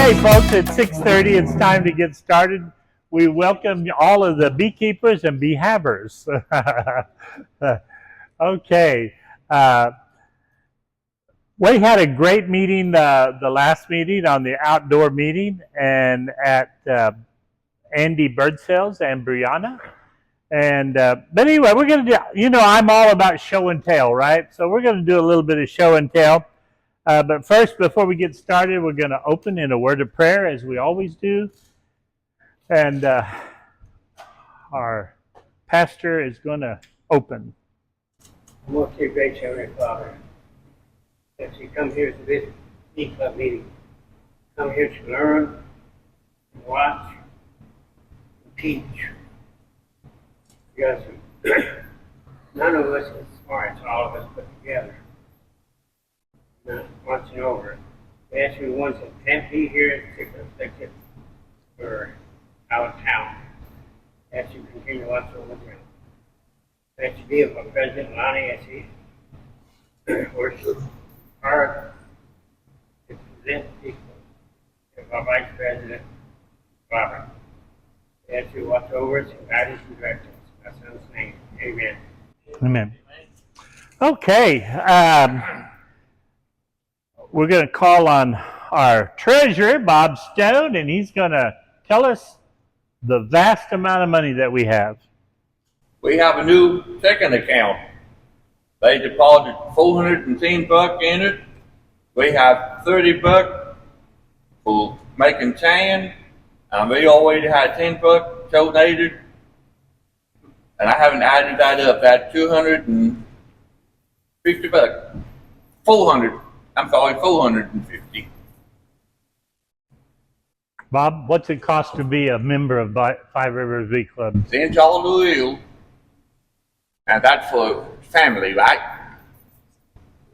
Okay, folks, at 6:30, it's time to get started. We welcome all of the beekeepers and beehavers. Okay. We had a great meeting, the last meeting on the outdoor meeting, and at Andy Bird Sales and Brianna. And but anyway, we're going to do, I'm all about show and tell, right? So we're going to do a little bit of show and tell. But first, before we get started, we're going to open in a word of prayer, as we always do. And our pastor is going to open. Most great Heavenly Father, as you come here to this Bee Club meeting, come here to learn, watch, and teach. Because none of us is smart, it's all of us put together. Not watching over it. We ask you the ones that can't be here in particular afflicted or out of town. As you continue to watch over them. That you be for President Lonnie as he works hard to present people. And our Vice President, Robert. As you watch over us and guide us and direct us. In my son's name. Amen. Amen. Okay. We're going to call on our treasurer, Bob Stone, and he's going to tell us the vast amount of money that we have. We have a new checking account. They deposited $410 in it. We have $30 for making tan, and we already had $10 donated. And I haven't added that up. That's $250. 450. Bob, what's it cost to be a member of Five Rivers Bee Club? $10 and that's for family, right?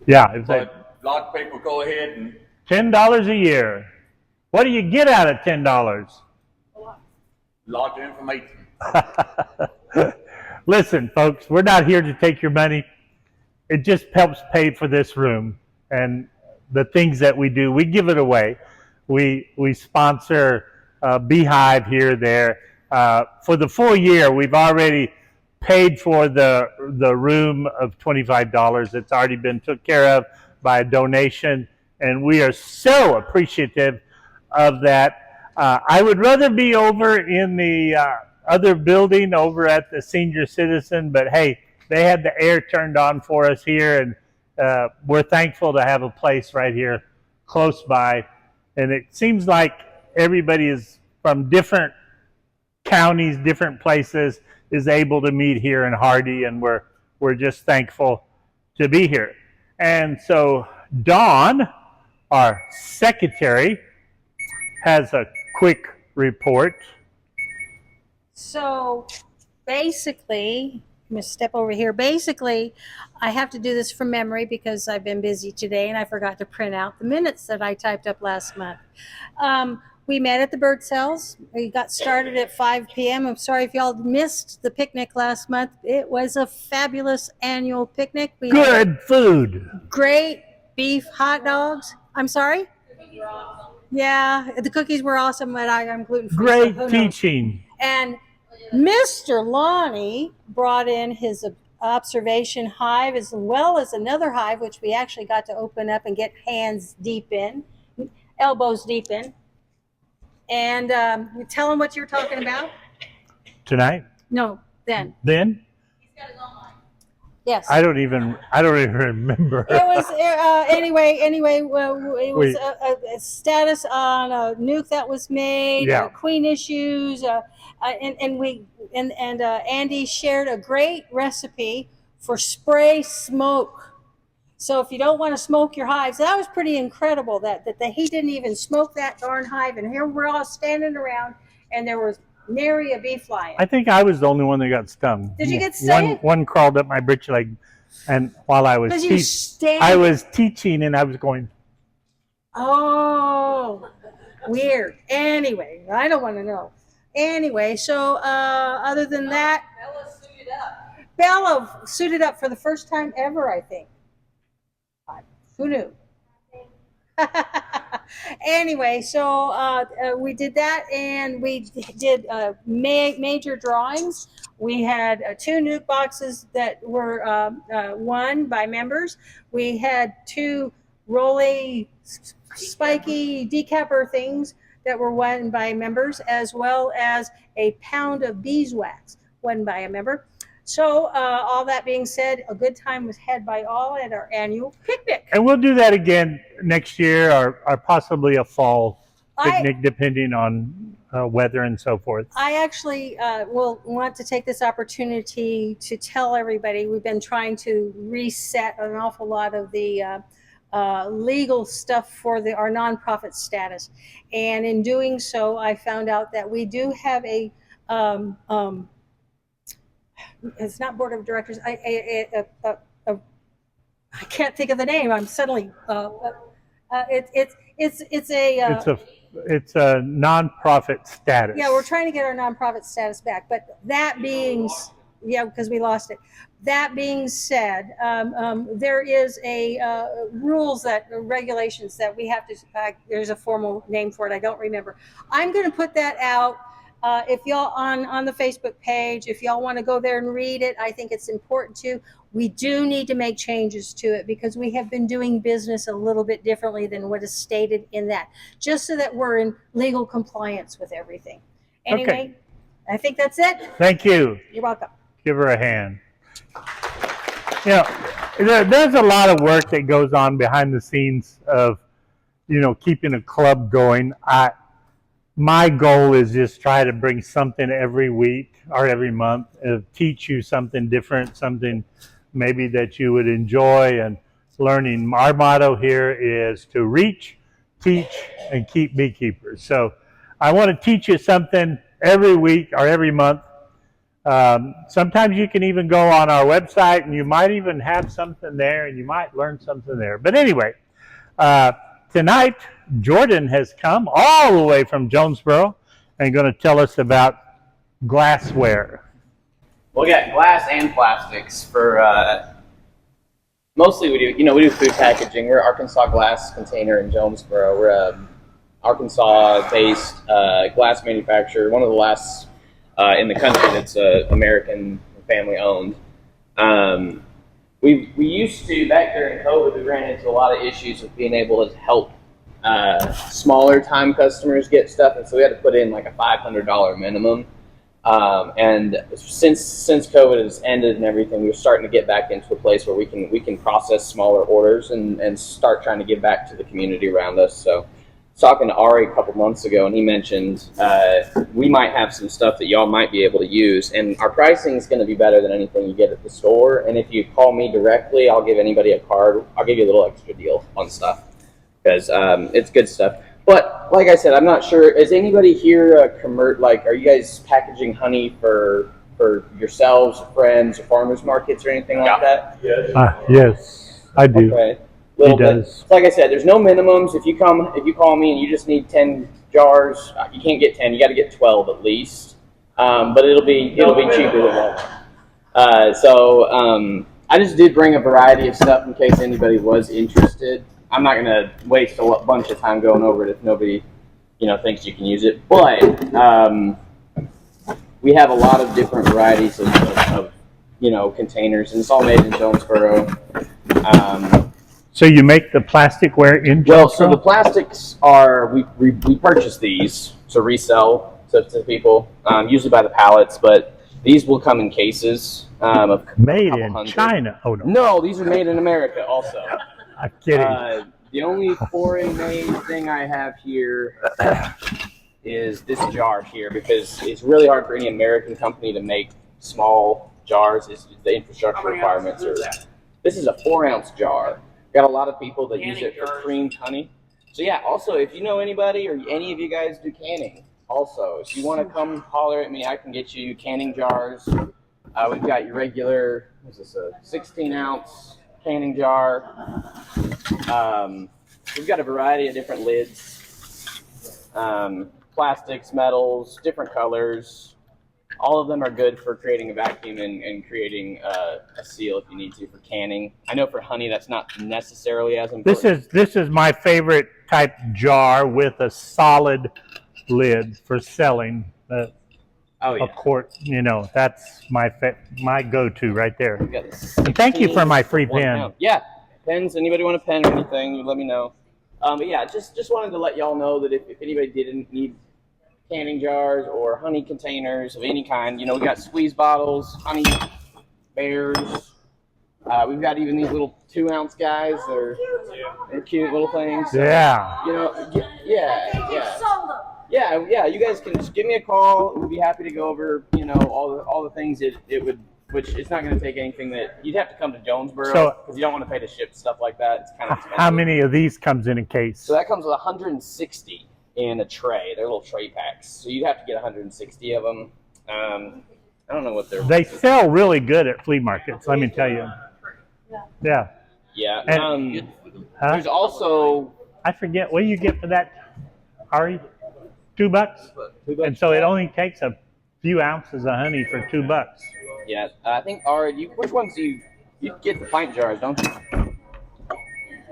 Yeah. It's like But a lot of people go ahead and $10 a year. What do you get out of $10? a lot of information. Listen, folks, we're not here to take your money. It just helps pay for this room and the things that we do. We give it away. We sponsor Beehive here, there. For the full year, we've already paid for the room of $25. It's already been took care of by a donation, and we are so appreciative of that. I would rather be over in the other building over at the Senior Citizen, but hey, they had the air turned on for us here, and we're thankful to have a place right here close by. And it seems like everybody is from different counties, different places, is able to meet here in Hardy, and we're just thankful to be here. And so Dawn, our secretary, has a quick report. So basically, I'm going to step over here. Basically, I have to do this from memory because I've been busy today and I forgot to print out the minutes that I typed up last month. We met at the bird cells. We got started at 5 p.m. I'm sorry if y'all missed the picnic last month. It was a fabulous annual picnic. We Good food. Great beef hot dogs. I'm sorry? Yeah, the cookies were awesome, but I'm gluten-free. Great so teaching. And Mr. Lonnie brought in his observation hive as well as another hive, which we actually got to open up and get hands deep in, elbows deep in. And you tell him what you're talking about? Tonight? No, then. Then? He's got his own hive. Yes. I don't even remember. It was anyway. Well, it was a status on a nuke that was made. Yeah. Queen issues. And Andy shared a great recipe for spray smoke. So if you don't want to smoke your hives, that was pretty incredible. That he didn't even smoke that darn hive, and here we're all standing around, and there was nary a bee flying. I think I was the only one that got stung. Did you get stung? One crawled up my britch leg, and while I was I was teaching, and I was going. Oh, weird. Anyway, I don't want to know. Anyway, so other than that, Bella suited up. Bella suited up for the first time ever, I think. Who knew? Anyway, so we did that, and we did major drawings. We had 2 nuke boxes that were won by members. We had 2 rolly, spiky decapper things that were won by members, as well as a pound of beeswax won by a member. So, all that being said, a good time was had by all at our annual picnic. And we'll do that again next year, or possibly a fall I, picnic, depending on weather and so forth. I actually will want to take this opportunity to tell everybody we've been trying to reset an awful lot of the legal stuff for our nonprofit status. And in doing so, I found out that we do have a it's not board of directors. I can't think of the name. I'm suddenly it's a nonprofit status. Yeah, we're trying to get our nonprofit status back. But that being, yeah, because we lost it. That being said, there is a rules regulations that we have to. There's a formal name for it. I don't remember. I'm going to put that out. If y'all on the Facebook page, if y'all want to go there and read it, I think it's important too. We do need to make changes to it because we have been doing business a little bit differently than what is stated in that, just so that we're in legal compliance with everything. Anyway, okay. I think that's it. Thank you. You're welcome. Give her a hand. There's a lot of work that goes on behind the scenes of, keeping a club going. My goal is just try to bring something every week or every month, teach you something different, something maybe that you would enjoy and learning. Our motto here is to reach, teach, and keep beekeepers. So I want to teach you something every week or every month. Sometimes you can even go on our website and you might even have something there and you might learn something there. But anyway, tonight, Jordan has come all the way from Jonesboro and going to tell us about glassware. We'll get glass and plastics for, mostly we do food packaging. We're Arkansas Glass Container in Jonesboro. We're Arkansas-based glass manufacturer, one of the last in the country that's American family owned. We used to, back during COVID, we ran into a lot of issues with being able to help smaller time customers get stuff, and so we had to put in like a $500 minimum. And since COVID has ended and everything, we're starting to get back into a place where we can process smaller orders and start trying to give back to the community around us. So I was talking to Ari a couple months ago, and he mentioned we might have some stuff that y'all might be able to use, and our pricing is going to be better than anything you get at the store. And if you call me directly, I'll give anybody a card. I'll give you a little extra deal on stuff, because it's good stuff. But like I said, I'm not sure. Is anybody here are you guys packaging honey for yourselves, or friends, or farmers markets, or anything like that? Yes, I do. Okay. He does. So like I said, there's no minimums. If you call me and you just need 10 jars, you can't get 10. You got to get 12 at least. But it'll be cheaper than that. So I just did bring a variety of stuff in case anybody was interested. I'm not going to waste a bunch of time going over it if nobody, thinks you can use it. But we have a lot of different varieties of containers, and it's all made in Jonesboro. So you make the plasticware in Jonesboro? Well, so the plastics are, we purchase these to resell to people, usually by the pallets, but these will come in cases. Made in China? Oh, no. No, these are made in America also. I'm kidding. The only foreign-made thing I have here is this jar here, because it's really hard for any American company to make small jars. The infrastructure requirements are. This is a 4-ounce jar. Got a lot of people that use it for creamed honey. So yeah, also if you know anybody or any of you guys do canning, also if you want to come holler at me, I can get you canning jars. We've got your regular, what's this, a 16-ounce canning jar. We've got a variety of different lids, plastics, metals, different colors, All of them are good for creating a vacuum and creating a seal if you need to for canning. I know for honey that's not necessarily as important. This is my favorite type jar with a solid lid for selling. Oh yeah. A quart, that's my go-to right there. We got And thank you for my free 1 pen. pound. Yeah, pens. Anybody want a pen or anything? You let me know. But yeah, just wanted to let y'all know that if anybody didn't need canning jars or honey containers of any kind, we got squeeze bottles, honey bears. We've got even these little 2-ounce guys. They're cute little things. Yeah. Yeah. You guys can just give me a call. We'd be happy to go over, all the things it would. Which it's not going to take anything that you'd have to come to Jonesboro because you don't want to pay to ship stuff like that. It's kind of expensive. How many of these comes in a case? So that comes with 160 in a tray. They're little tray packs. So you'd have to get 160 of them. I don't know what they're. They sell really good at flea markets. Let me tell you. Yeah. Yeah. And, there's also. I forget what do you get for that, Ari? $2. And so it only takes a few ounces of honey for $2. Yeah, I think which ones do you get the pint jars, don't you?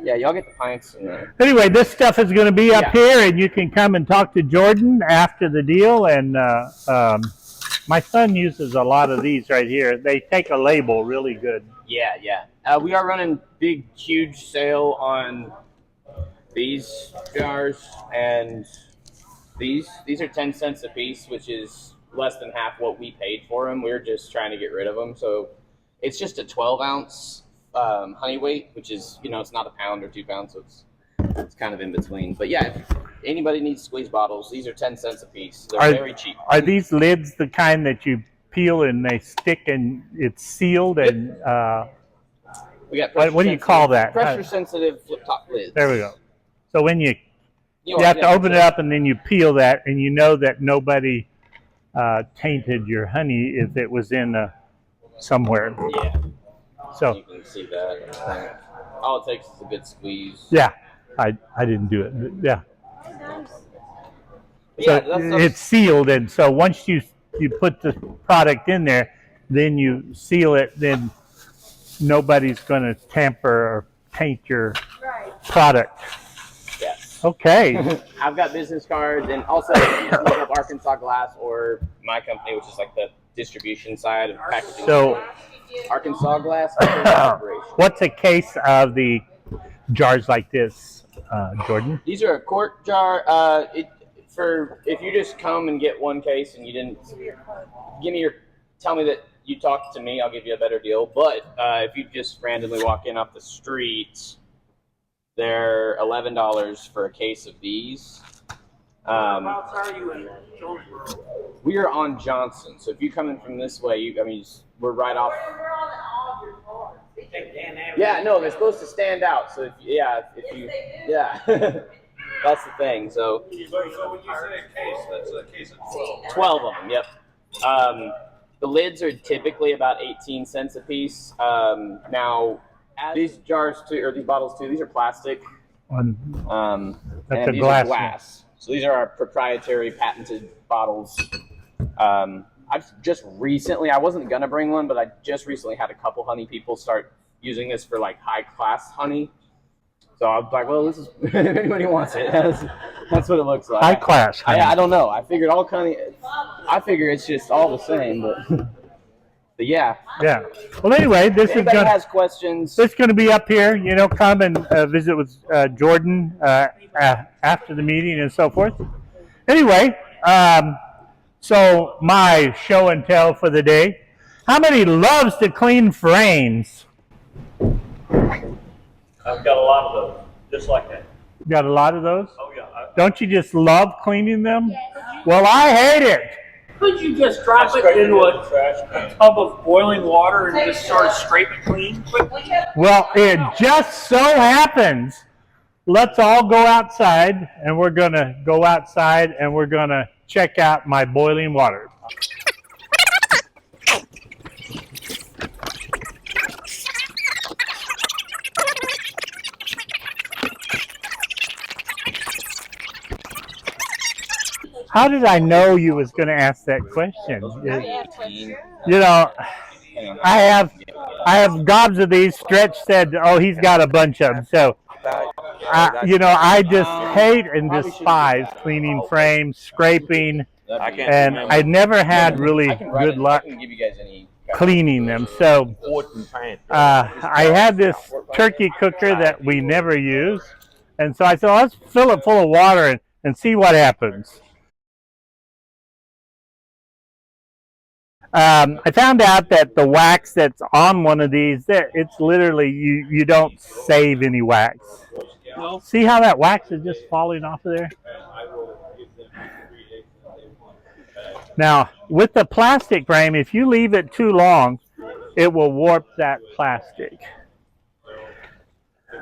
Yeah, y'all get the pints. Anyway, this stuff is going to be up here, and you can come and talk to Jordan after the deal. And my son uses a lot of these right here. They take a label really good. Yeah. We are running big, huge sale on these jars, and these are 10 cents a piece, which is less than half what we paid for them. We're just trying to get rid of them. So it's just a 12-ounce honey weight, which is, it's not a pound or 2 pounds, so it's kind of in between. But yeah, if anybody needs squeeze bottles, these are 10 cents a piece. They're very cheap. Are these lids the kind that you peel and they stick and it's sealed? And we got what do you call that? Pressure-sensitive flip-top lids. There we go. So when you have to open it up and then you peel that, and you know that nobody tainted your honey if it was in somewhere. Yeah. So you can see that. All it takes is a good squeeze. Yeah, I didn't do it. But yeah. Yeah, so it's sealed, and so once you put the product in there, then you seal it. Then nobody's going to tamper or taint your product. Okay. I've got business cards, and also you can look up Arkansas Glass or my company, which is like the distribution side of packaging. So, Arkansas Glass. What's a case of the jars like this, Jordan? These are a quart jar. If you just come and get one case and you didn't tell me that you talked to me, I'll give you a better deal. But if you just randomly walk in off the street, they're $11 for a case of these. How are you in Jonesboro? We are on Johnson, so if you come in from this way, we're right off. Yeah, no, they're supposed to stand out. So that's the thing. So when you say a case, that's a case of 12. 12 of them. Yep. The lids are typically about 18 cents a piece. Now, these jars too, or these bottles too, these are plastic. That's and a these glass. are glass. So these are our proprietary patented bottles. I've just recently, I wasn't gonna bring one, but I just recently had a couple honey people start using this for like high class honey. So I was like, well, this is if anybody wants it. That's what it looks like. High class honey. I don't know. I figured all honey. I figure it's just all the same, but yeah. Yeah. Well, anyway, this if anybody is has questions. This is going to be up here. Come and visit with Jordan after the meeting and so forth. Anyway, so my show and tell for the day. How many loves to clean frames? I've got a lot of those, just like that. You got a lot of those? Oh, yeah. Don't you just love cleaning them? Well, I hate it. Could you just drop it into a tub of boiling water and just sort of scrape it clean quickly? Well, it just so happens. Let's all go outside, and we're going to go outside, and we're going to check out my boiling water. How did I know you was going to ask that question? You know, I have gobs of these. Stretch said, "Oh, he's got a bunch of them." So, I just hate and despise cleaning frames, scraping, and I never had really good luck cleaning them. So, I had this turkey cooker that we never use, and so I said, let's fill it full of water and see what happens. I found out that the wax that's on one of these, it's literally, you don't save any wax. See how that wax is just falling off of there? Now, with the plastic frame, if you leave it too long, it will warp that plastic.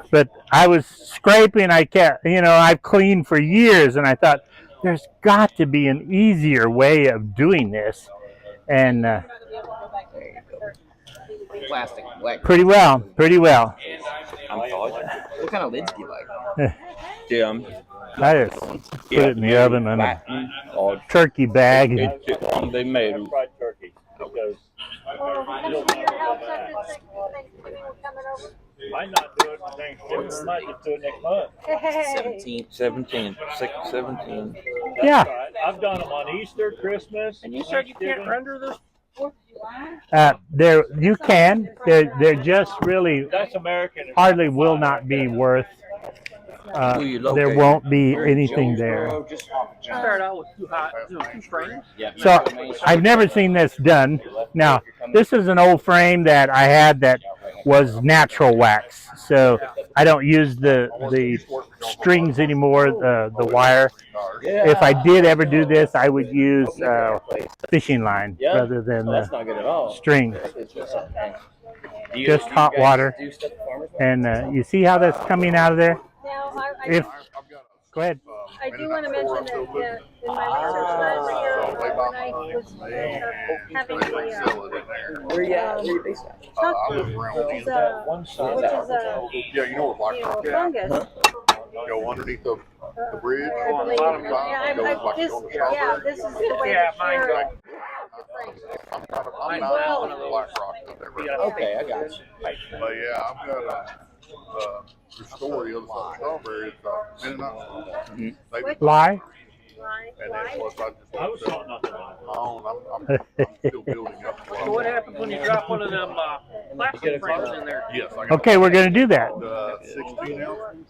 But I was scraping, I've cleaned for years, and I thought, there's got to be an easier way of doing this. And Plastic, black. pretty well. What kind of lids do you like? I just put it in the oven in a turkey bag. They made Fried turkey. Because might not do it for Thanksgiving. We might just do it next month. 17. Yeah. Right. I've done them on Easter, Christmas. And you said you can't render this 4th of July? You can. They're just really That's American. hardly will not be worth. There won't be anything there. Start out with two frames. So I've never seen this done. Now, this is an old frame that I had that was natural wax. So I don't use the strings anymore, the wire. If I did ever do this, I would use fishing line rather than string. Just hot water. And you see how that's coming out of there? Go ahead. I do want to mention that in my research last year, when I was having Where you at? Where you based at? Yeah, you know what fungus. Go underneath the bridge. I believe. This is the way to share it. I'm not on the Black Rock. Okay, I got you. But yeah, I've got the story of the strawberries. Lie. And then plus I was taught nothing. I'm still building up. So what happens when you drop one of them plastic frames in there? Yes, I got Okay, we're going to do that. 16 ounces.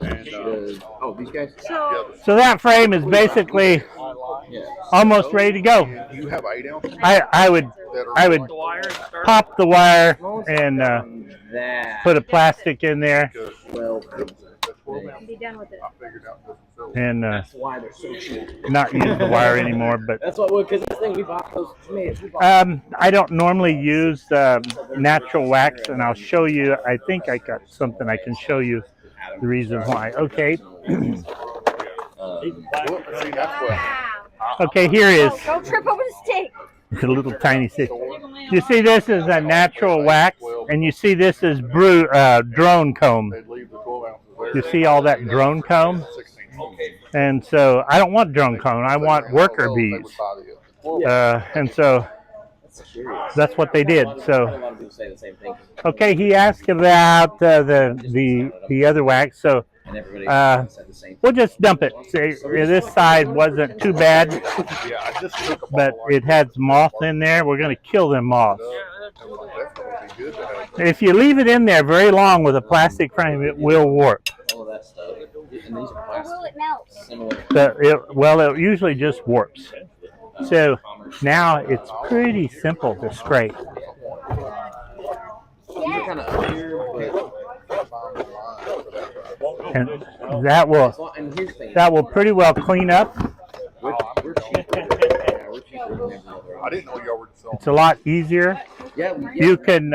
And, oh, these guys? So that frame is basically almost ready to go. You have 8 ounces? I would The wire and start. pop the wire and put a plastic in there Be done with it. I figured out this facility. and Why they're so cheap. not use the wire anymore. But That's what, because this thing we bought those tomatoes. We bought I don't normally use natural wax, and I'll show you. I think I got something I can show you the reason why. Okay. See, that's what. Okay, here is Don't trip over the stick. a little tiny stick. You see this is a natural wax, and you see this is drone comb. They'd leave the 12 ounces there. You see all that drone comb? 16. And so I don't want drone comb. I want worker bees. And so that's what they did. a So lot of people say the same thing. okay, he asked about the other wax. So And everybody said the same thing. we'll just dump it. See, this side wasn't too bad, Yeah, I just took them but all it has moth in there. We're going to kill them moths. That would definitely be good to have. If you leave it in there very long with a plastic frame, it will warp. All of that stuff. And these are plastic. It melts. Similar. It usually just warps. So now it's pretty simple to scrape. These are kind of up here, And that will and here's the thing. pretty well clean up. We're cheaper. Yeah, we're cheaper than every other. I didn't know y'all were selling. It's a lot easier. Yeah, You can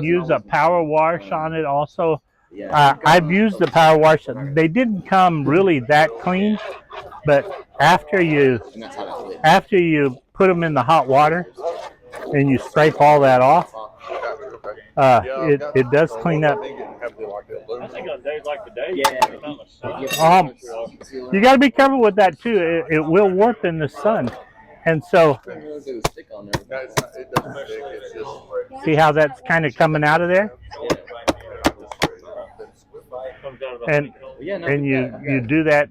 use a power wash on it also. yeah. I've used the power wash. They didn't come really that clean, but after you And that's how that's lit. put them in the hot water and you scrape all that off, Okay. It does clean up. I think on days like today, You got to be careful with that too. It will warp in the sun, and so see how that's kind of coming out of there, and you do that,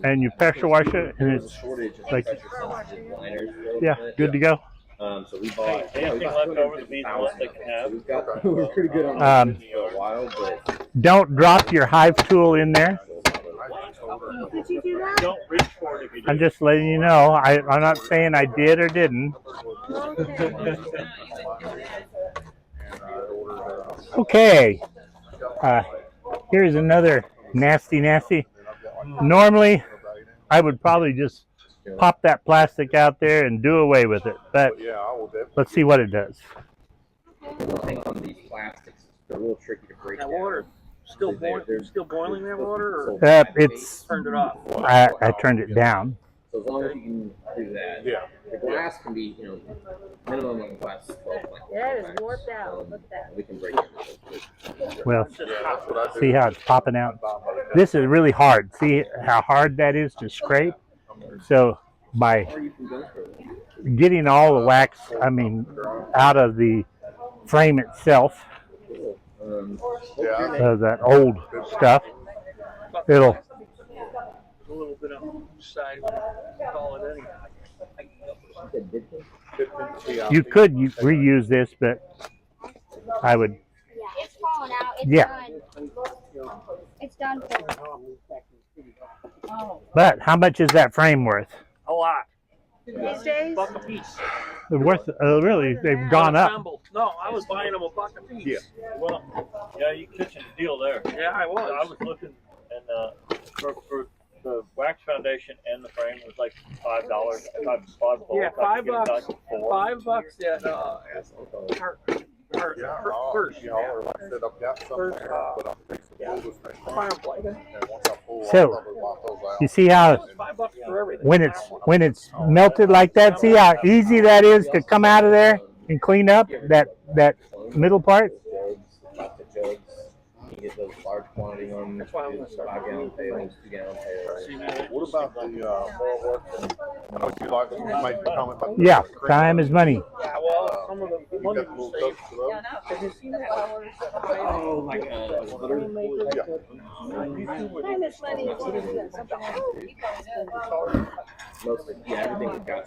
and you pressure wash it, and it's like good to go. So we bought anything left over, the bees most they can have. we were pretty good on it for a while, but Don't drop your hive tool in there. Did you do that? Don't reach for it if you do. I'm just letting you know. I'm not saying I did or didn't. Okay. Here's another nasty. Normally, I would probably just pop that plastic out there and do away with it. But let's see what it does. the thing on these plastics, they're a little tricky to break That down. water still boiling that water, or It's turned it off? I turned it down. So as long as you can do that, the glass can be, minimum on the glass is 12 points. Yeah, it is warped out. Look at that. We can break it. Well, see how it's popping out? This is really hard. See how hard that is to scrape? So by getting all the wax, out of the frame itself, that old stuff, it'll. A little bit on the side, call it anything. You could reuse this, but I would. Yeah, it's falling out. It's done. It's done. Oh. But how much is that frame worth? A lot. These days? $1 a piece. They're worth. Really, they've gone up. No, I was buying them $1 a piece. Yeah. Well, yeah, you catching a deal there. Yeah, I was. I was looking, and for the wax foundation and the frame was like $5. Yeah, $5. $5 at So you see how when it's melted like that, see how easy that is to come out of there and clean up that middle part. You get those large quantity ones. That's why I'm going to start 5-gallon pails, 2-gallon pails. What about the Yeah, time is money. Yeah, well, some of the money was saved. Have you seen that? Oh my god. Time is money. Everything we've got.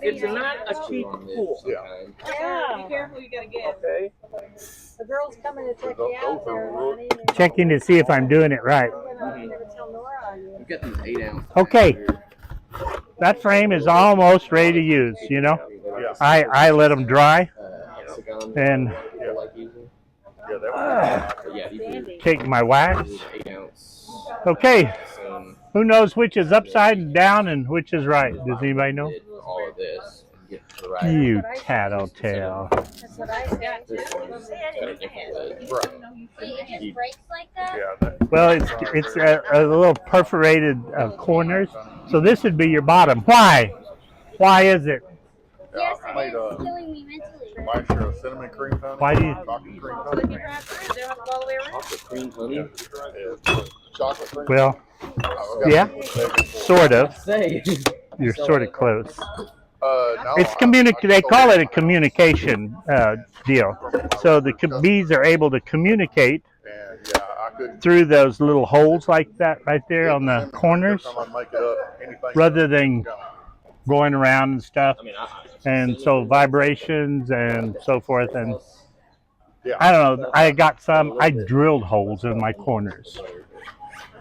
It's not a cheap pool. Yeah. Be careful, you gotta get. Okay. The girl's coming to check you out there, honey. Checking to see if I'm doing it right. Never tell Nora on you. We've got these 8-ounce. Okay, that frame is almost ready to use. I let them dry and take my wax. Okay, who knows which is upside down and which is right? Does anybody know? All of this. Get to the right. You tattletale. That's what I said. It just breaks like that? Well, it's a little perforated corners, so this would be your bottom. Why? Why is it? Yes, I made it's killing me mentally. last year a cinnamon cream honey. Why do you? Chocolate cream honey. Cream honey. Chocolate cream. Well, yeah, sort of. You're sort of close. No, It's They call it a communication deal. So the bees are able to communicate and yeah, I couldn't. through those little holes like that right there on the corners, Make it up, anything rather than going around and stuff. And so vibrations and so forth. And I don't know. I got some. I drilled holes in my corners.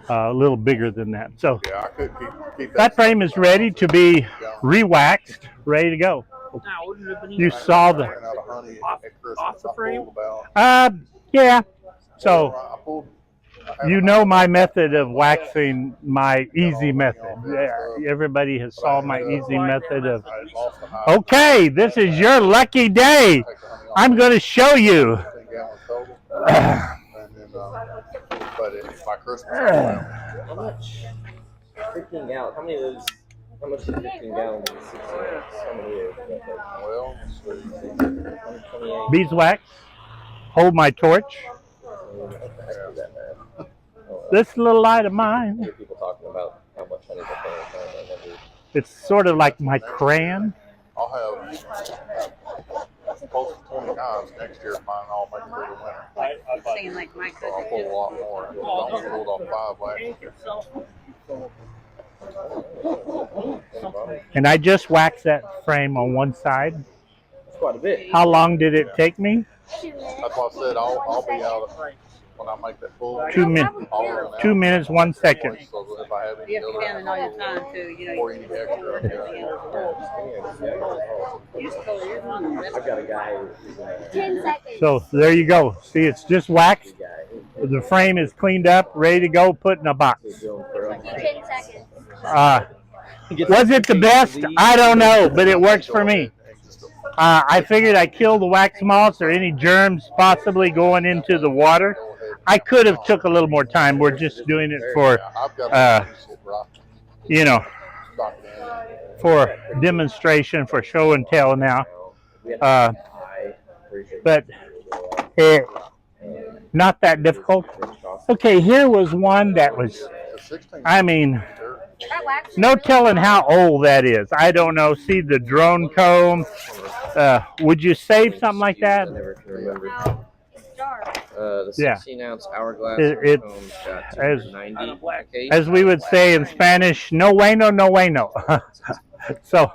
A little bigger than that. So Yeah, I couldn't keep that frame is ready to be re-waxed, ready to go. Now, wouldn't it have been You easier saw the, Ran out of honey at Christmas. off the frame? yeah. So you know my method of waxing, my easy method. Yeah, everybody has saw my easy method of. Okay, this is your lucky day. I'm going to show you. But it's by Christmas. How much freaking out? How many of those How much is 15 gallons of 60 ounce? How many years? Well, let's see. 128. Beeswax. Hold my torch. This little light of I mine. hear people talking about how much honey they're putting. It's sort of like my crayon. I'll have close to 20 hives next year. Mine all make it through the winter. Saying like my So I'll pull a lot more. I only pulled off 5 last year. And I just waxed that frame on one side. It's quite a bit. How long did it take me? That's why I said I'll be out when I make that full. 2 minutes. 2 minutes, 1 second. So if I have any You have to other spend all your time too. You know, or any extra, I've got a guy who's 10 seconds. So there you go. See, it's just waxed. The frame is cleaned up, ready to go, put in a box. 10 seconds. Was it the best? I don't know, but it works for me. I figured I killed the wax moths or any germs possibly going into the water. I could have took a little more time. We're just doing it for, you know, for demonstration, for show and tell now. But not that difficult. Okay, here was one that was, I mean, no telling how old that is. I don't know. See the drone comb. Would you save something like that? The 16 ounce hourglass It comb's got as 290. as we would say in Spanish, no bueno, no bueno. So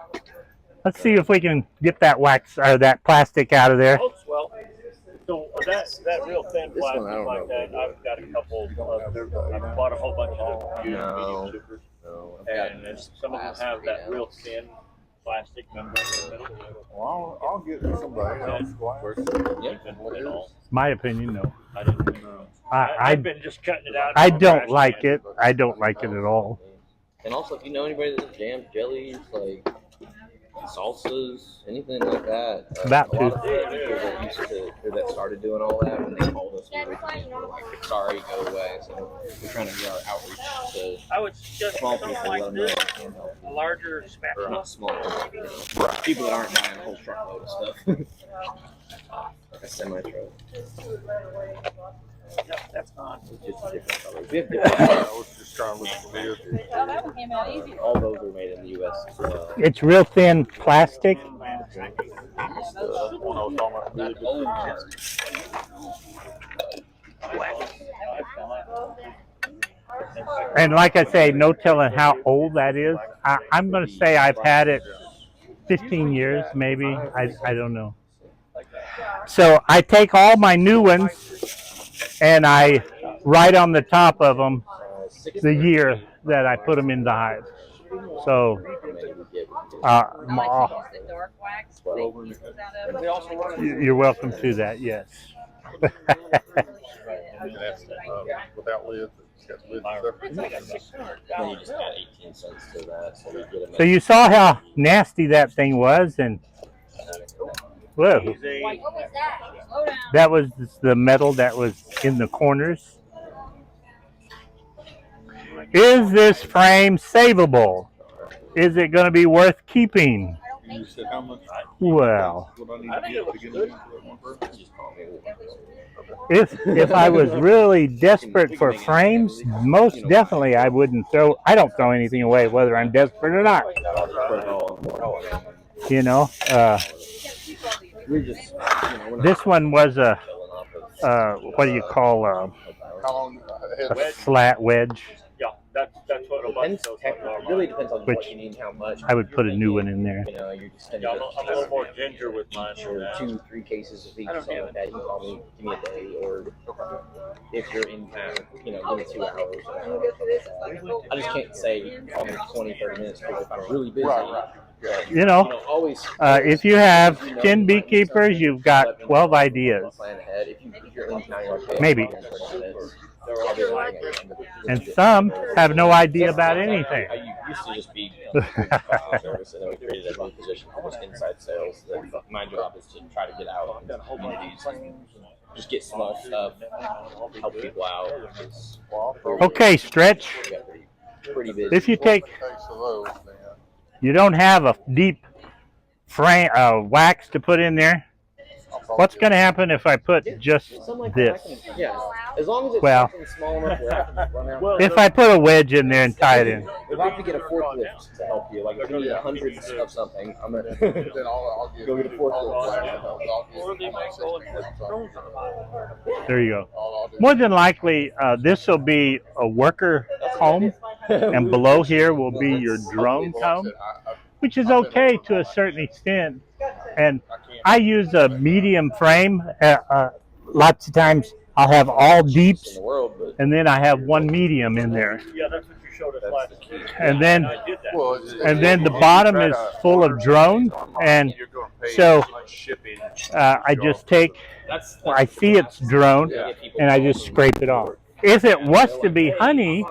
let's see if we can get that wax or that plastic out of there. Well, so that real thin This one, I plastic don't like know. that, I've got a couple of I've bought a whole bunch of used No. medium supers, No, I've got and some of them have that real thin plastic membrane in the middle. Well, I'll get somebody else. Yeah. My opinion, no. I didn't know. I've been just cutting it out. I don't like it. I don't like it at all. And also, if you know anybody that does jams, jellies, like salsas, anything like that. That a lot too. of people that used to, or that started doing all that when they called us, we were like, sorry, go away. So we're trying to get our outreach to I would suggest small something people, like let them know this, they can help. a larger Or spatula. not small, you know, people that aren't buying a whole truckload of stuff. Like a semi-truck. Yeah, that's fine. It's just different colors. We have different I was just trying to look for this. all those are made in the U.S. as well. It's real thin plastic. One I was talking about really good. And like I say, no telling how old that is. I'm going to say I've had it 15 years, maybe. I don't know. So I take all my new ones and I write on the top of them the year that I put them in the hive. So you're welcome to that, yes. Without lids, it's got lids separate. Then you just add 18 cents to that, so we get them. So you saw how nasty that thing was, and whoa, What was that? that was the metal that was in the corners. Is this frame savable? Is it going to be worth keeping? You said how much? Well, What I need to get to get one person? if I was really desperate for frames, most definitely I wouldn't throw. I don't throw anything away, whether I'm desperate or not. You know, We're just, this one was a what do you call How long ahead? a slat wedge? Yeah, that's what a bunch depends. of those It really depends on Which what you need and how much. I would put a new one in there. You know, you're just Yeah, I'm a little more ginger with mine. or 2-3 cases of each, something like that. You can call me, give me a day, or if you're in town, you know, give me 2 hours. I just can't say call me 20-30 minutes because if I'm really busy, You know, always. if you have 10 beekeepers, you've got 12 ideas. Plan ahead. If you're in town, you're like, hey, Maybe. I'll be 30 minutes. I'll be like, And some have no idea about anything. I used to just be service, and then we created a new position for just inside sales. That my job is to try to get out into communities, just get small stuff, help people out. Okay, Stretch. Pretty busy. If you take Case of those, then. you don't have a deep frame wax to put in there, what's going to happen if I put just Something like this? that, I can, yeah, as long as it's Well, something small enough where I can just run out. if I put a wedge in there and tie it in. If I have to get a forklift to help you, like if you need hundreds of something, I'm gonna Then I'll go get a forklift. There you go. More than likely, this will be a worker comb, and below here will be your drone comb, which is okay to a certain extent. And I use a medium frame. Lots of times I'll have all deeps, and then I have one medium in there. Yeah, that's what you showed us last week. And then, I did that. and then the bottom is full of drone, and so I just take, I see it's drone, and I just scrape it off. If it was to be honey,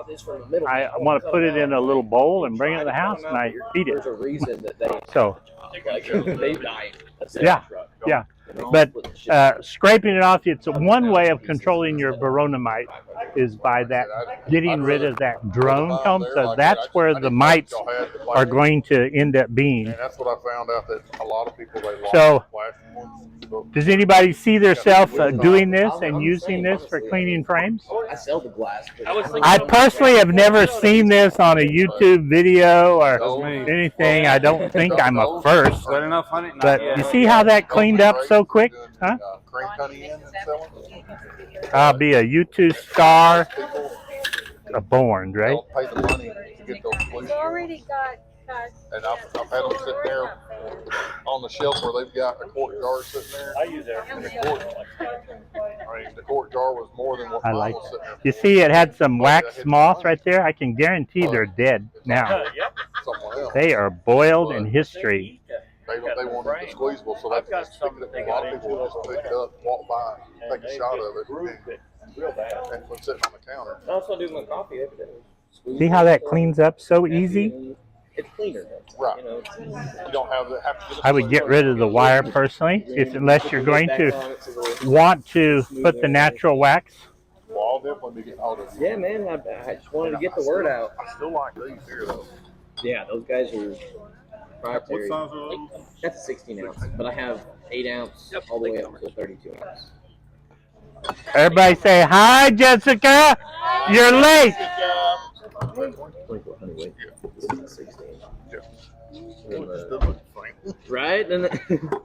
I want to put it in a little bowl and bring it to the house, and I feed it. There's a reason that they So, they die. yeah, yeah. But scraping it off, it's one way of controlling your Verona mite is by that getting rid of that drone comb. So that's where the mites are going to end up being. And that's what I found out, that a lot of people, they lost So, plastic ones. does anybody see themselves doing this and using this for cleaning frames? I sell the glass. I personally have never seen this on a YouTube video or anything. I don't think I'm a first. But you see how that cleaned up so quick? Huh? Cream honey in and selling. I'll be a YouTube star. Born, right? They'll pay the money to get those fleas. Already got. And I've had them sit there on the shelf where they've got a quart jar sitting there. I use that. And the quart jar was more than what I mine like was sitting that. there. You see it had some wax moths right there? I can guarantee they're dead now. Yep. Someone else. They are boiled in history. They wanted the squeezable, so they just stick it in. A lot of people just pick it up, walk by, take a shot of it, Real bad. and put it sitting on the counter. I also do my coffee every day. See how that cleans up so easy? It's cleaner though. Right. You know, it's, You don't have to. I would get rid of the wire personally, unless you're going to want to put the natural wax. Well, I'll definitely be getting hold of you. yeah, man. I just wanted to get the word out. I still like these here, though. Yeah, those guys are proprietary. What size are those? That's a 16 ounce, but I have 8 ounce all the way up to 32 ounce. Everybody say, hi, Jessica. You're late. 24 honey weight. This is a 16. Yeah. And, Just doesn't look the same. right? And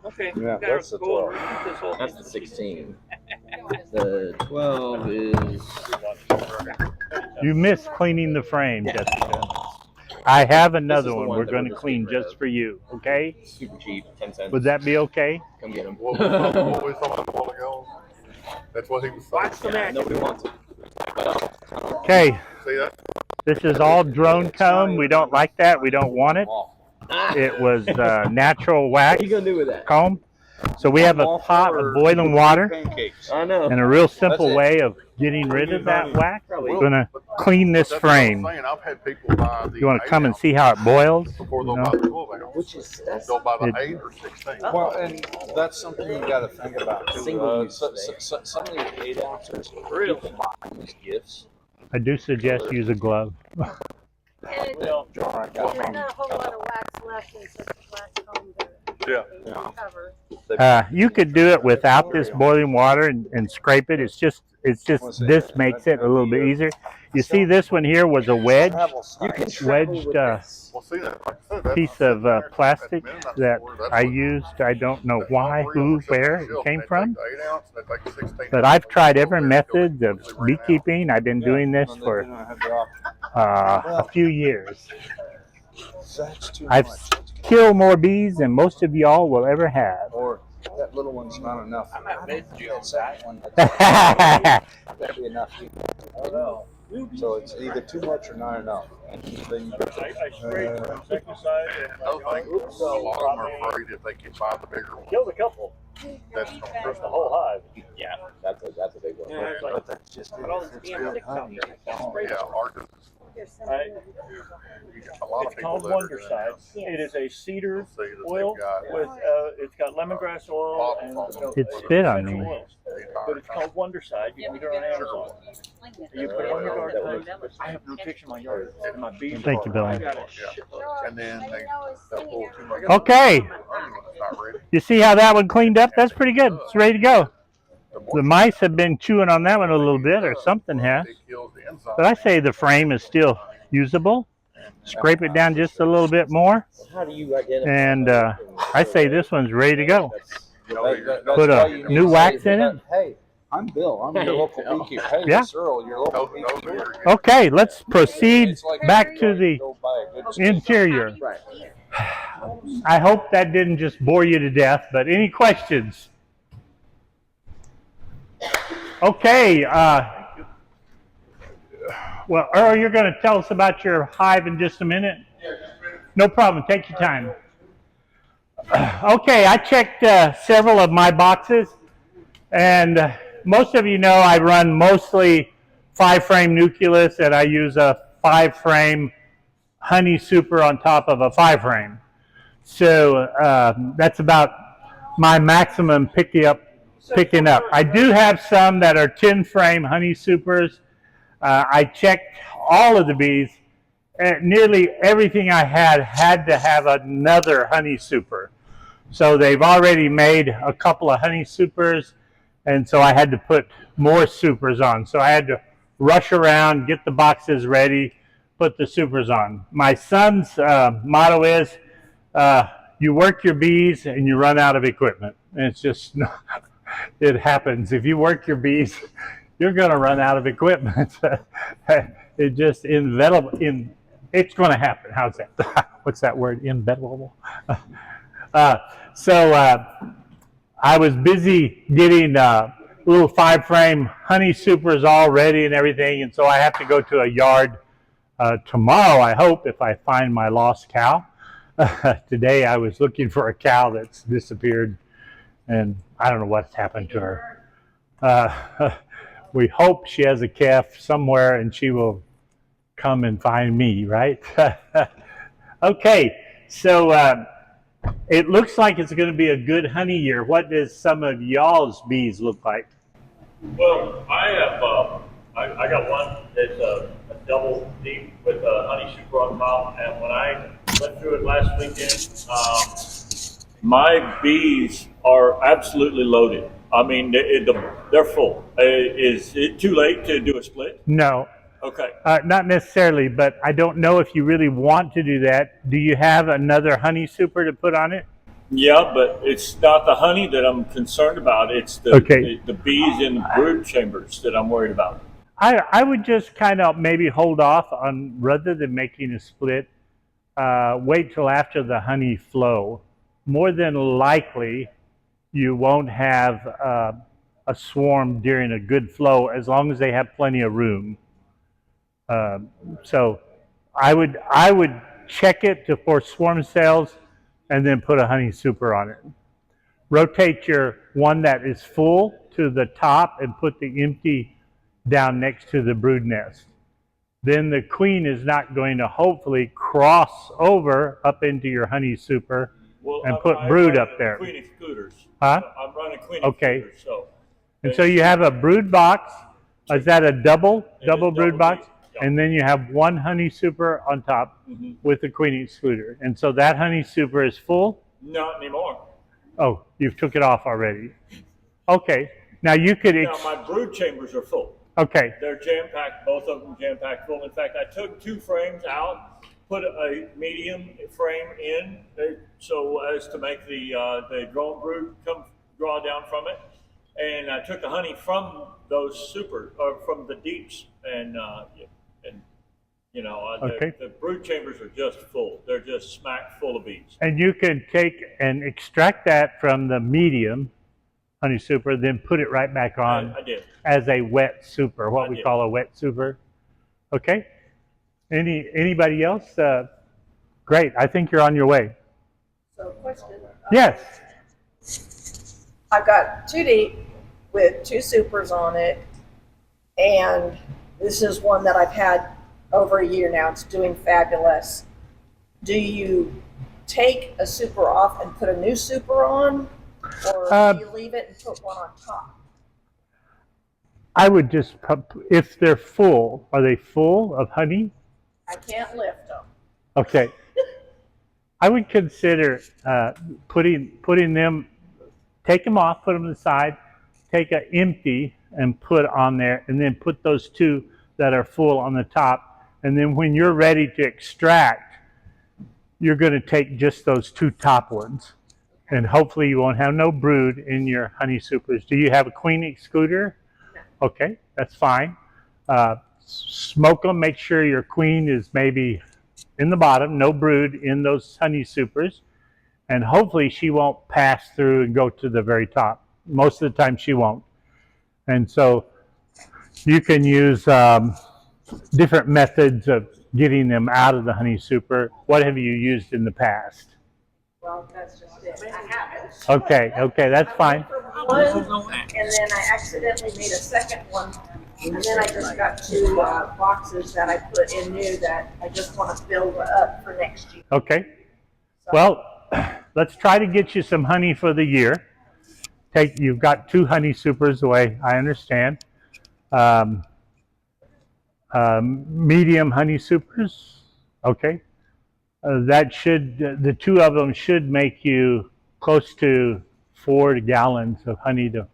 Okay. Yeah, that's the 12. that's the 16. The 12 is. You missed cleaning the frame, Jessica. I have another the one one we're that going we're to just clean getting rid just of. for you, okay? Super cheap, 10 cents. Would that be okay? Come get them. What we talking about a while ago? That's what he was saying. Watch the match. Nobody wants it. Okay, See that? this is all drone comb. We don't like that. We don't want it. It was natural wax What are you gonna do with that? comb. So we have a pot of boiling water Pancakes. I know. and a real simple way of getting rid of that wax. We're going to clean this That's what I'm frame. saying. I've had people buy the You want to come and 8 see how it boils? before You they'll know? buy the 12 ounce. Which is that's They'll buy the It- 8 or 16. Well, and that's something you got to think about too. Single use Some of the 8 ounces, Real. people buy these gifts. I do suggest use a glove. And Well, there's not a whole lot of wax left in such a wax comb Yeah. to cover. You could do it without this boiling water and scrape it. It's just this makes it a little bit easier. You see, this one here was a wedge, wedged Well, see that? Like I said, that's piece not of sitting there at plastic the minute. that That's I what- used. I don't know that's why, all who, 3 where on the it shelf. came They from. take the 8 ounce, they take the 16 But ounce, I've tried they every go method there, of they ran out. beekeeping. I've been doing this for a few years. That's too I've much. killed more bees than most of y'all will ever have. Or that little one's not enough. I'm at bed, Joe. That second one, that'd be enough. So it's either too much or not enough. And then I sprayed insecticide and Another thing, a lot of them are afraid if they can buy the bigger one, killed a couple. that's going to Just crush the whole hive. Yeah, that's a big one. Yeah, it's like, but that's just but all these damn ticks out there. I sprayed Yeah, it. ours is, There's some Right. you got a lot of It's people called that are Wonder doing Side. this. It is a cedar You'll see that oil they've got with it's got lemongrass oil and It spit on me. essential oils. but it's called Wondercide. You can get it on Amazon. You put it on your garden hose. I have no ticks in my yard. And my bees Thank you, Billy. I got a shit. And then they'll pull too much. Okay. When it's not ready. You see how that one cleaned up? That's pretty good. It's ready to go. The mice have been chewing on that one a little bit, or something has. But I say the frame is still usable. Scrape it down just a little bit more. How do you identify? And I say this one's ready to go. That's Put why a you need new to wax say, in it. Hey, I'm Bill. I'm your local beekeeper. Hey, Yeah. it's Earl, your local beekeeper. Okay, let's proceed It's like back to the go buy a good interior. Right. I hope that didn't just bore you to death, but any questions? Okay. Well, Earl, you're going to tell us about your hive in just a minute? No problem. Take your time. Okay, I checked several of my boxes, and most of you know I run mostly 5-frame nucleus, and I use a 5-frame honey super on top of a 5-frame. So that's about my maximum picking up. I do have some that are 10-frame honey supers. I checked all of the bees. Nearly everything I had to have another honey super. So they've already made a couple of honey supers, and so I had to put more supers on. So I had to rush around, get the boxes ready, put the supers on. My son's motto is, you work your bees and you run out of equipment. And it's just, it happens. If you work your bees, you're going to run out of equipment. It just it's going to happen. How's that? What's that word? Inevitable. So I was busy getting little 5-frame honey supers all ready and everything, and so I have to go to a yard tomorrow, I hope, if I find my lost cow. Today I was looking for a cow that's disappeared, and I don't know what's happened to her. We hope she has a calf somewhere and she will come and find me, right? Okay, so it looks like it's going to be a good honey year. What does some of y'all's bees look like? Well, I have, I got one that's a double deep with a honey super on top, and when I went through it last weekend, my bees are absolutely loaded. I mean, they're full. Is it too late to do a split? No. Okay. Not necessarily, but I don't know if you really want to do that. Do you have another honey super to put on it? Yeah, but it's not the honey that I'm concerned about. It's the bees in the brood chambers that I'm worried about. I would just kind of maybe hold off on, rather than making a split, wait till after the honey flow. More than likely, you won't have a swarm during a good flow as long as they have plenty of room. So I would check it for swarm cells and then put a honey super on it. Rotate your one that is full to the top and put the empty down next to the brood nest. Then the queen is not going to hopefully cross over up into your honey super and put brood up there. Queen excluders. Huh? I'm running queen Okay. excluders. So. And so you have a brood box. Is that a double brood box? Yeah. And then you have one honey super on top with the queen excluder. And so that honey super is full? Not anymore. Oh, you've took it off already. Okay. Now you could... Now my brood chambers are full. Okay. They're jam-packed, both of them jam-packed full. In fact, I took 2 frames out, put a medium frame in so as to make the drone brood come draw down from it. And I took the honey from those from the deeps, and you know, the brood chambers are just full. They're just smack full of bees. And you can take and extract that from the medium honey super, then put it right back on I did. as a wet super, what we call a wet super. Okay. Anybody else? Great. I think you're on your way. So, question. Yes. I've got 2 deep with 2 supers on it, and this is one that I've had over a year now. It's doing fabulous. Do you take a super off and put a new super on, or do you leave it and put one on top? I would just, if they're full, are they full of honey? I can't lift them. Okay. I would consider putting them, take them off, put them aside, take an empty and put on there, and then put those two that are full on the top. And then when you're ready to extract, you're going to take just those two top ones. And hopefully you won't have no brood in your honey supers. Do you have a queen excluder? No. Okay, that's fine. Smoke them, make sure your queen is maybe in the bottom, no brood in those honey supers. And hopefully she won't pass through and go to the very top. Most of the time she won't. And so you can use different methods of getting them out of the honey super. What have you used in the past? Well, that's just it. I haven't. Okay, that's fine. One, and then I accidentally made a second one, and then I just got two boxes that I put in new that I just want to build up for next year. Okay. Well, let's try to get you some honey for the year. You've got 2 honey supers the way I understand. Medium honey supers. Okay. That should, the 2 of them should make you close to 4 gallons of honey to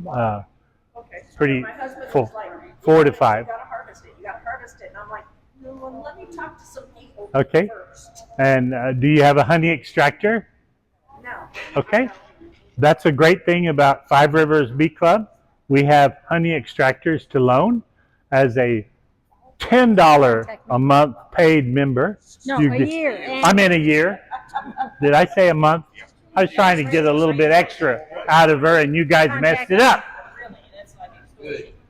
Okay. pretty My husband full. was like, 4 to 5. You gotta harvest it. You gotta harvest it. And I'm like, no, well, let me talk to some people Okay. first. And do you have a honey extractor? No. Okay. That's a great thing about Five Rivers Bee Club. We have honey extractors to loan as a $10 a month paid member. No, You a get- year. I'm in a year. Did I say a month? I was trying to get a little bit extra out of her and you guys messed it up.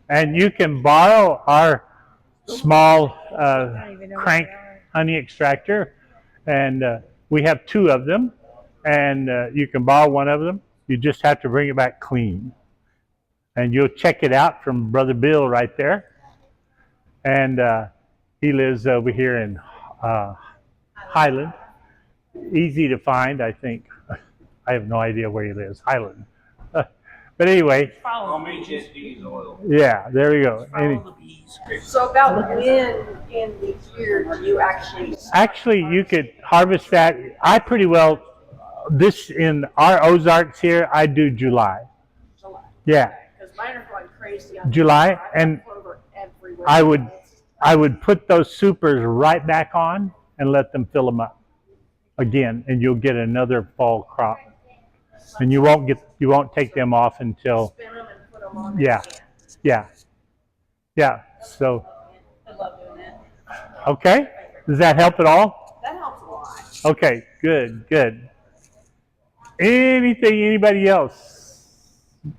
And you can borrow our small crank honey extractor, and we have 2 of them, and you can borrow one of them. You just have to bring it back clean. And you'll check it out from Brother Bill right there. And he lives over here in Highland. Easy to find, I think. I have no idea where he lives, Highland. But anyway, yeah, there we go. So about when in the year do you Actually, you could harvest that. I pretty well, this in our Ozarks here, I do July. July? Yeah, Because mine are going crazy on July, I've got and clover everywhere. I would put those supers right back on and let them fill them up again, and you'll get another fall crop. And you won't take them off until, Spin them and put them on yeah, yeah. So, I love doing that. okay, does that help at all? That helps a lot. Okay, good. Anybody else?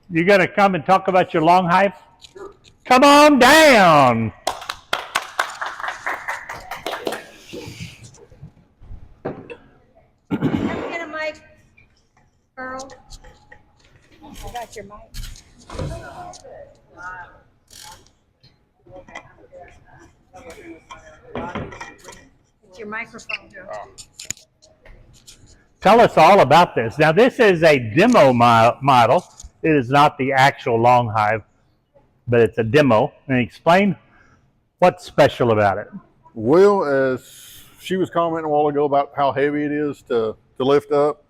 You gonna come and talk about your long hive? Sure. Come on down. Can I get a mic, Earl? I got your mic. It's your microphone. Tell us all about this. Now, this is a demo model. It is not the actual long hive, but it's a demo. And explain what's special about it. Well, as she was commenting a while ago about how heavy it is to lift up,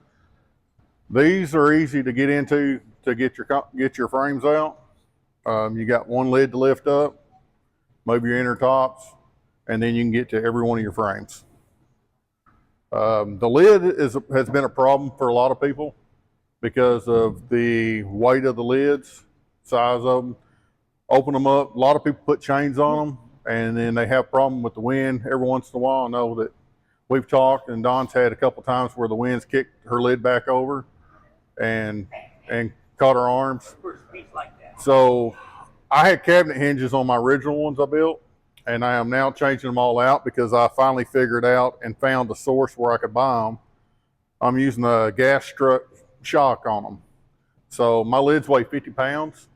these are easy to get into to get your frames out. You got one lid to lift up, move your inner tops, and then you can get to every one of your frames. The lid has been a problem for a lot of people because of the weight of the lids, size of them. Open them up. A lot of people put chains on them, and then they have a problem with the wind every once in a while. I know that we've talked, and Don's had a couple times where the wind's kicked her lid back over and caught her arms. So I had cabinet hinges on my original ones I built, and I am now changing them all out because I finally figured out and found a source where I could buy them. I'm using a gas strut shock on them. So my lids weigh 50 pounds.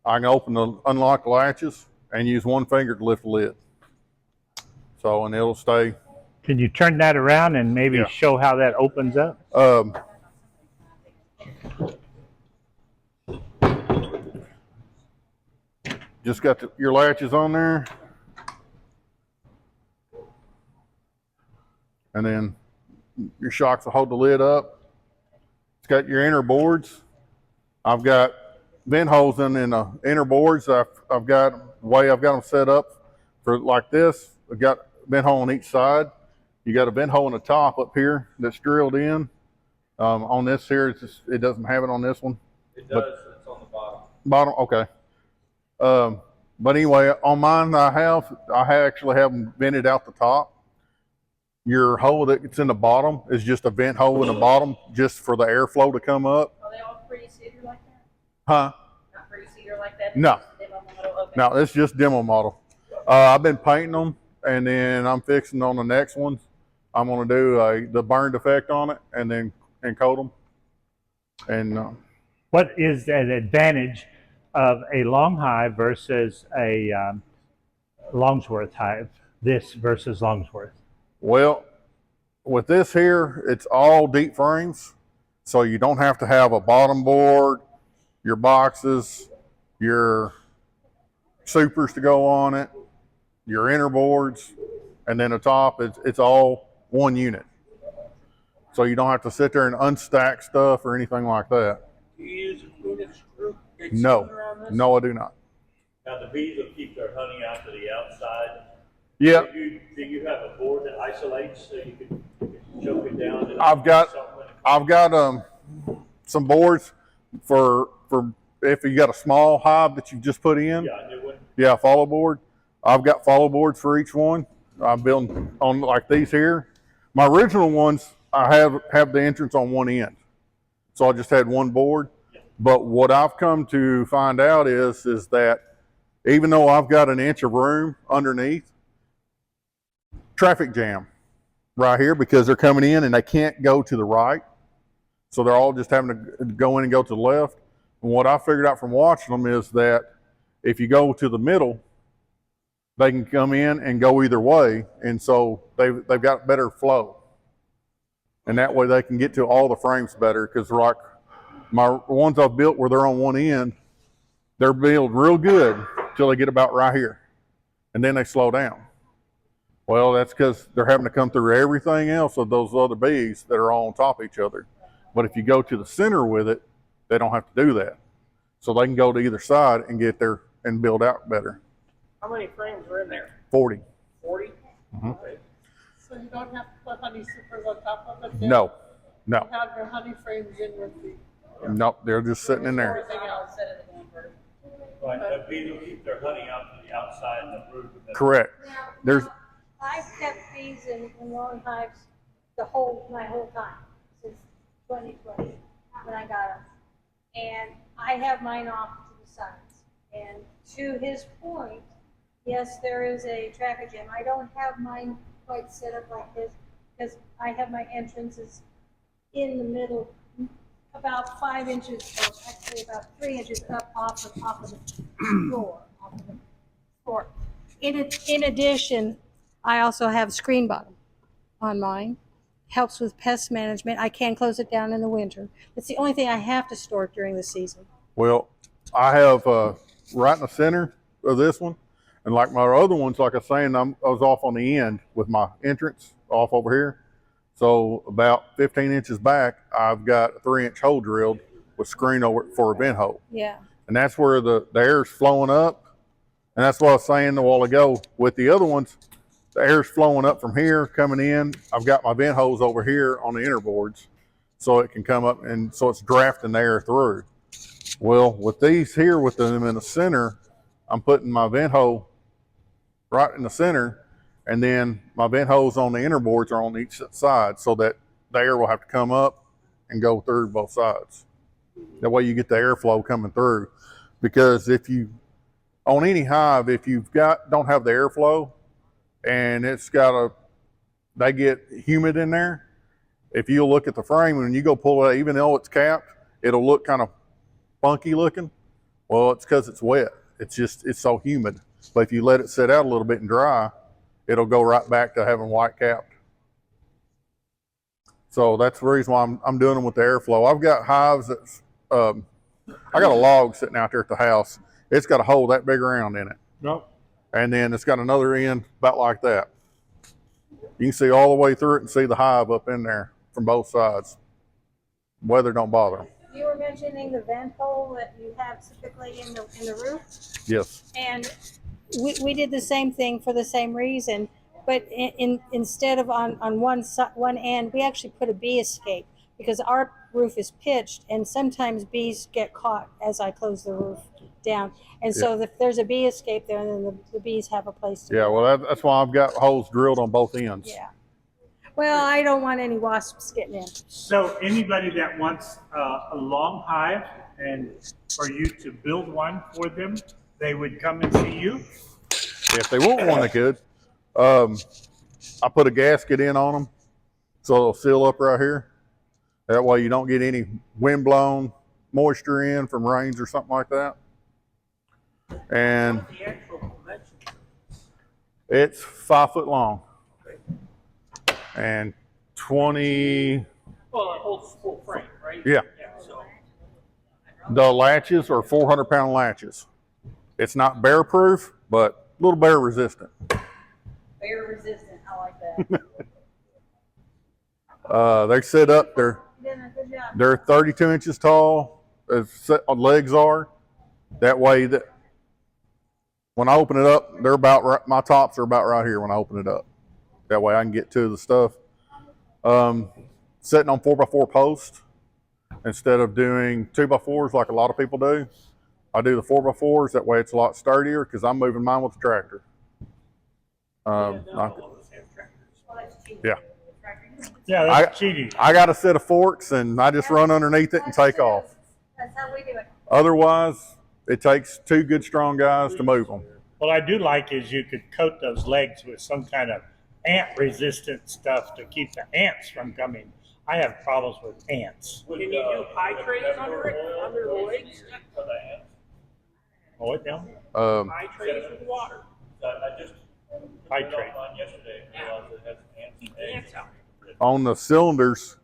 I can unlock the latches and use one finger to lift the lid. So, and it'll stay. Can you turn that around and maybe show how that opens up? Just got your latches on there. And then your shocks will hold the lid up. It's got your inner boards. I've got vent holes in the inner boards. I've got the way I've got them set up for like this. I've got a vent hole on each side. You got a vent hole in the top up here that's drilled in. On this here, it doesn't have it on this one. It does. It's on the bottom. Bottom, okay. But anyway, on mine, I actually have them vented out the top. Your hole that's in the bottom is just a vent hole in the bottom, just for the airflow to come up. Are they all pretty cedar like that? Huh? Not pretty cedar like that? No. Demo model? Okay. No, it's just demo model. I've been painting them, and then I'm fixing on the next ones. I'm going to do the burned effect on it, and then coat them. And what is an advantage of a long hive versus a Longsworth hive? This versus Longsworth. Well, with this here, it's all deep frames, so you don't have to have a bottom board, your boxes, your supers to go on it, your inner boards, and then the top, it's all one unit. So you don't have to sit there and unstack stuff or anything like that. Do you use a Phoenix screw? No, no, I do not. Now the bees will keep their honey out to the outside. Yeah. Do you have a board that isolates so you can choke it down? And I've got some boards for if you got a small hive that you just put in. Yeah, new one. Yeah, follow board. I've got follow boards for each one. I'm building on like these here. My original ones, I have the entrance on one end, so I just had one board. But what I've come to find out is that even though I've got an inch of room underneath, traffic jam right here because they're coming in and they can't go to the right, so they're all just having to go in and go to the left. And what I figured out from watching them is that if you go to the middle, they can come in and go either way, and so they've got better flow, and that way they can get to all the frames better. Because like my ones I've built where they're on one end, they're built real good till they get about right here, and then they slow down. Well, that's because they're having to come through everything else of those other bees that are all on top of each other. But if you go to the center with it, they don't have to do that, so they can go to either side and get there and build out better. How many frames are in there? 40. 40? Mm-hmm. Okay. So you don't have to put honey supers on top of it? No. You have your honey frames in with the Nope, they're just sitting in there. everything else. Right, the bees will keep their honey out to the outside and the brood. Correct. There's I've kept bees in long hives my whole time since 2020 when I got them, and I have mine off to the sides. And to his point, yes, there is a traffic jam. I don't have mine quite set up like this because I have my entrances in the middle, about 5 inches, or actually about 3 inches up off of the floor. In addition, I also have screen bottom on mine. Helps with pest management. I can close it down in the winter. It's the only thing I have to store during the season. well, I have right in the center of this one, and like my other ones, like I was saying, I was off on the end with my entrance off over here. So about 15 inches back, I've got a 3-inch hole drilled with screen over it for a vent hole. Yeah. And that's where the air's flowing up. And that's what I was saying a while ago. With the other ones, the air's flowing up from here, coming in. I've got my vent holes over here on the inner boards, so it can come up, and so it's drafting the air through. Well, with these here, with them in the center, I'm putting my vent hole right in the center, and then my vent holes on the inner boards are on each side, so that the air will have to come up and go through both sides. That way you get the airflow coming through. Because if you, on any hive, if you've don't have the airflow and they get humid in there, if you look at the frame and you go pull it, even though it's capped, it'll look kind of funky looking. Well, it's because it's wet. It's so humid. But if you let it sit out a little bit and dry, it'll go right back to having white capped. So that's the reason why I'm doing them with the airflow. I've got hives that's, I got a log sitting out there at the house, It's got a hole that big around in it. Nope. And then it's got another end about like that. You can see all the way through it and see the hive up in there from both sides. Weather don't bother. You were mentioning the vent hole that you have typically in the roof, Yes. and we did the same thing for the same reason, but instead of on one end, we actually put a bee escape because our roof is pitched, and sometimes bees get caught as I close the roof down, and so if there's a bee escape there, then the bees have a place to Yeah, go. well, that's why I've got holes drilled on both ends. Yeah. Well, I don't want any wasps getting in. So anybody that wants a long hive and for you to build one for them, they would come and see you? If they want one, they could. I put a gasket in on them so it'll seal up right here. That way you don't get any wind-blown moisture in from rains or something like that. And it's 5 foot long and 20. Well, it holds full frame, right? Yeah. So The latches are 400-pound latches. It's not bear proof, but a little bear resistant. Bear resistant, I like that. They sit up. Good job. They're 32 inches tall. As legs are. That way that when I open it up, they're about right, my tops are about right here when I open it up. That way I can get to the stuff. Sitting on 4x4 posts instead of doing 2x4s like a lot of people do. I do the 4x4s. That way it's a lot sturdier because I'm moving mine with the tractor. Yeah. Yeah, that's cheating. I got a set of forks and I just run underneath it and take off. That's how we do it. Otherwise, it takes 2 good strong guys to move them. What I do like is you could coat those legs with some kind of ant resistant stuff to keep the ants from coming. I have problems with ants. can you do pie trays under it, under the legs? Hold it down. Pie trays with water. I just Pie put it tray. on yesterday and realized it has ants and eggs. Ants out. On the cylinders,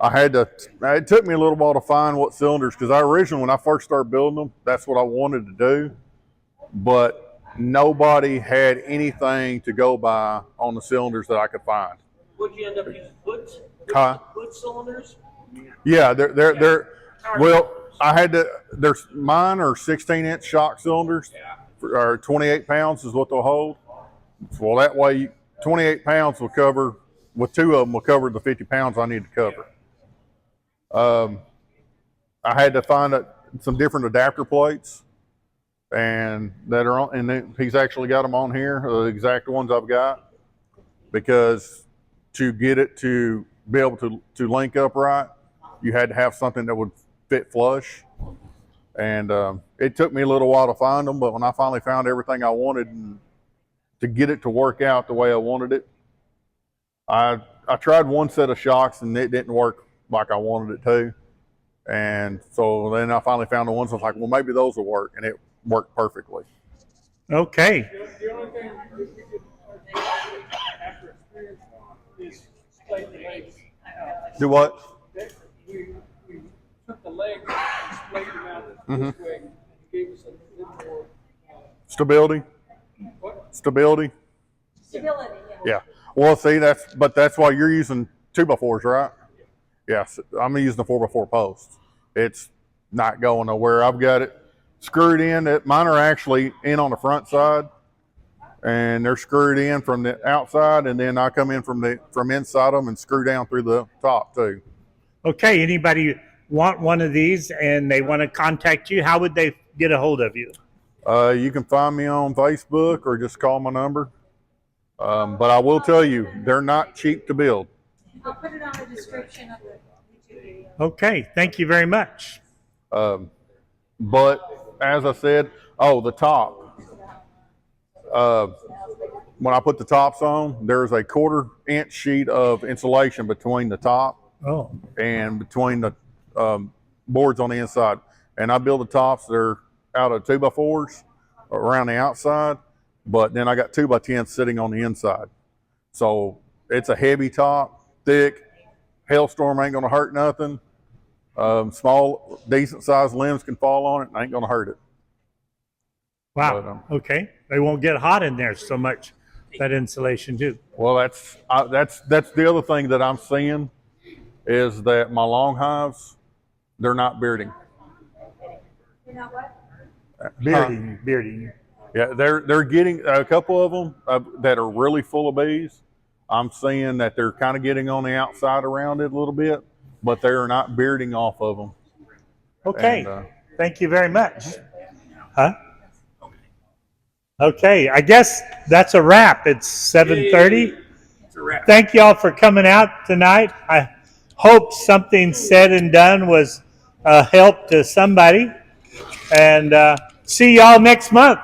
it took me a little while to find what cylinders, because originally when I first started building them, that's what I wanted to do. But nobody had anything to go by on the cylinders that I could find. Would you end up using hoods? Huh? Hood cylinders? Yeah, well, I had to, mine are 16-inch shock cylinders, or 28 pounds is what they'll hold. Well, that way, 28 pounds will cover, with 2 of them will cover the 50 pounds I need to cover. I had to find some different adapter plates, and that are on, and he's actually got them on here, the exact ones I've got, because to get it to be able to link up right, you had to have something that would fit flush. And it took me a little while to find them, but when I finally found everything I wanted and to get it to work out the way I wanted it, I tried one set of shocks and it didn't work like I wanted it to. And so then I finally found the ones I was like, well, maybe those will work, and it worked perfectly. Okay. The only thing we could after experience is split the legs. Do what? We took the legs and splayed them out this way. It gave us a little more Stability? what? Stability? Stability, Yeah. Well, see, that's why you're using 2x4s, right? Yes, I'm using the 4x4 posts. It's not going nowhere. I've got it screwed in. Mine are actually in on the front side, and they're screwed in from the outside, and then I come in from inside them and screw down through the top too. Okay, anybody want one of these and they want to contact you, how would they get a hold of you? You can find me on Facebook or just call my number. But I will tell you, they're not cheap to build. I'll put it on the description of the YouTube video. Okay, thank you very much. But as I said, the top. When I put the tops on, there's a 1/4 inch sheet of insulation between the top and between the boards on the inside. And I build the tops, they're out of 2x4s around the outside, but then I got 2x10s sitting on the inside. So it's a heavy top, thick, hailstorm ain't gonna hurt nothing. Small, decent sized limbs can fall on it and ain't gonna hurt it. Wow. But, Okay. They won't get hot in there so much. That insulation too. well, that's the other thing that I'm seeing is that my long hives, they're not bearding. Bearding. Yeah, they're getting a couple of them that are really full of bees. I'm seeing that they're kind of getting on the outside around it a little bit, but they are not bearding off of them. Okay. And, Thank you very much. Huh? Okay. I guess that's a wrap. It's 7:30. Thank y'all for coming out tonight. I hope something said and done was a help to somebody. And see y'all next month.